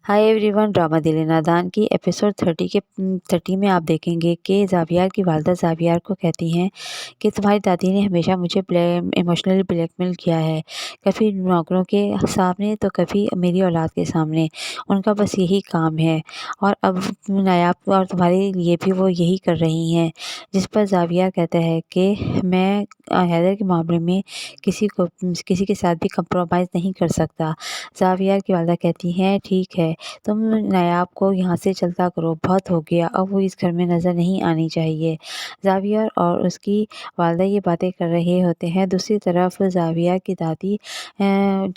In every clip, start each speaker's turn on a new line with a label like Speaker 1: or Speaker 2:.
Speaker 1: Hi everyone, drama दिल नादान की एपिसोड 30 में आप देखेंगे कि ज़ावियार की वालदा ज़ावियार को कहती हैं कि तुम्हारी दादी ने हमेशा मुझे इमोशनली ब्लैकमेल किया है, कभी नौकरों के सामने तो कभी मेरी औलाद के सामने। उनका बस यही काम है और अब नायाब और तुम्हारे लिए भी वो यही कर रही हैं। जिस पर ज़ावियार कहता है कि मैं हैदर के मामले में किसी के साथ भी कंप्रोमाइज़ नहीं कर सकता। ज़ावियार की वालदा कहती हैं, ठीक है, तुम नायाब को यहाँ से चलता करो, बहुत हो गया, अब वो इस घर में नज़र नहीं आनी चाहिए। ज़ावियार और उसकी वालदा ये बातें कर रहे होते हैं। दूसरी तरफ ज़ावियार की दादी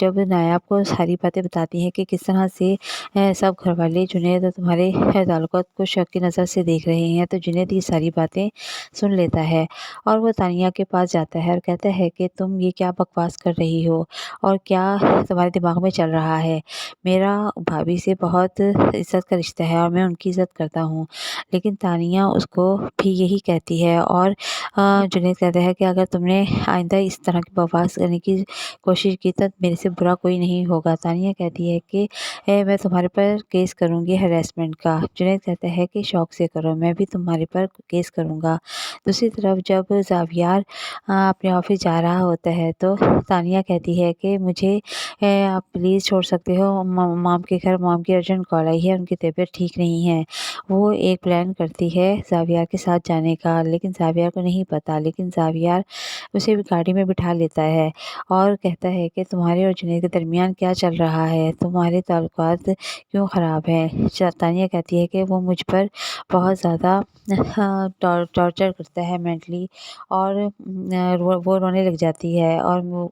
Speaker 1: जब नायाब को सारी बातें बताती हैं कि किस तरह से सब घरवाले जुनैद और तुम्हारे ताल्लुकात को शक की नज़र से देख रहे हैं, तो जुनैद ये सारी बातें सुन लेता है और वो तानिया के पास जाता है और कहता है कि तुम ये क्या बकवास कर रही हो और क्या तुम्हारे दिमाग में चल रहा है। मेरा भाभी से बहुत इज़्ज़त का रिश्ता है और मैं उनकी इज़्ज़त करता हूँ। लेकिन तानिया उसको भी यही कहती है और जुनैद कहता है कि अगर तुमने आइंदा इस तरह की बकवास करने की कोशिश की तो मेरे से बुरा कोई नहीं होगा। तानिया कहती है कि मैं तुम्हारे पर केस करूँगी हैरेसमेंट का। जुनैद कहता है कि शौक से करो, मैं भी तुम्हारे पर केस करूँगा। दूसरी तरफ जब ज़ावियार अपने ऑफ़िस जा रहा होता है तो तानिया कहती है कि मुझे आप प्लीज़ छोड़ सकते हो, मॉम के घर मॉम की अर्जेंट कॉल आई है, उनकी तबीयत ठीक नहीं है। वो एक प्लान करती है ज़ावियार के साथ जाने का, लेकिन ज़ावियार को नहीं पता, लेकिन ज़ावियार उसे भी गाड़ी में बिठा लेता है और कहता है कि तुम्हारे और जुनैद के दरमियान क्या चल रहा है? तुम्हारे ताल्लुकात क्यों ख़राब हैं? तानिया कहती है कि वो मुझ पर बहुत ज़्यादा टॉर्चर करता है मेंटली और वो रोने लग जाती है और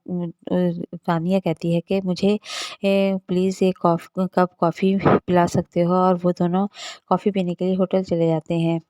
Speaker 1: तानिया कहती है कि मुझे प्लीज़ एक कप कॉफ़ी पिला सकते हो, और वो दोनों कॉफ़ी पीने के लिए होटल चले जाते हैं।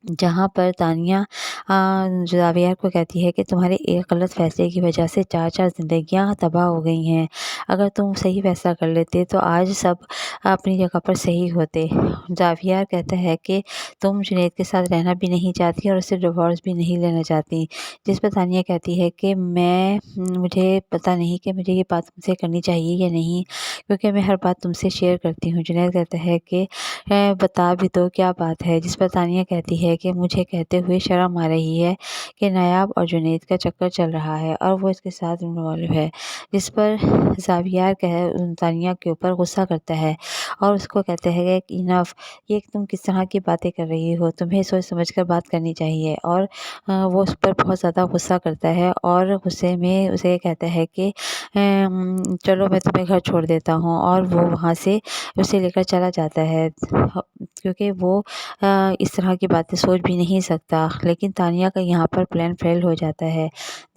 Speaker 1: जहाँ पर तानिया ज़ावियार को कहती है कि तुम्हारे एक गलत फ़ैसले की वजह से 4-4 ज़िंदगियाँ तबाह हो गई हैं। अगर तुम सही फ़ैसला कर लेते तो आज सब अपनी जगह पर सही होते। ज़ावियार कहता है कि तुम जुनैद के साथ रहना भी नहीं चाहती और उससे डिवोर्स भी नहीं लेना चाहती। जिस पर तानिया कहती है कि मुझे पता नहीं कि मुझे ये बात तुमसे करनी चाहिए या नहीं, क्योंकि मैं हर बात तुमसे शेयर करती हूँ। जुनैद कहता है कि बता भी दो क्या बात है। जिस पर तानिया कहती है कि मुझे कहते हुए शर्म आ रही है कि नायाब और जुनैद का चक्कर चल रहा है और वो इसके साथ इन्वॉल्व है। जिस पर ज़ावियार तानिया के ऊपर गुस्सा करता है और उसको कहता है कि इनफ, ये तुम किस तरह की बातें कर रही हो, तुम्हें सोच समझ कर बात करनी चाहिए। और वो उस पर बहुत ज़्यादा गुस्सा करता है और गुस्से में उसे कहता है कि चलो मैं तुम्हें घर छोड़ देता हूँ, और वो वहाँ से उसे लेकर चला जाता है क्योंकि वो इस तरह की बातें सोच भी नहीं सकता। लेकिन तानिया का यहाँ पर प्लान फेल हो जाता है।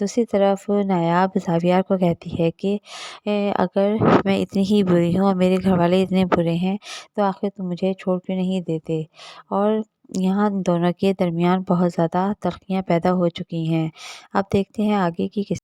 Speaker 1: दूसरी तरफ नायाब ज़ावियार को कहती है कि अगर मैं इतनी ही बुरी हूँ और मेरे घरवाले इतने बुरे हैं तो आखिर तुम मुझे छोड़ क्यों नहीं देते। और यहाँ दोनों के दरमियान बहुत ज़्यादा तल्ख़ियाँ पैदा हो चुकी हैं। अब देखते हैं आगे की किस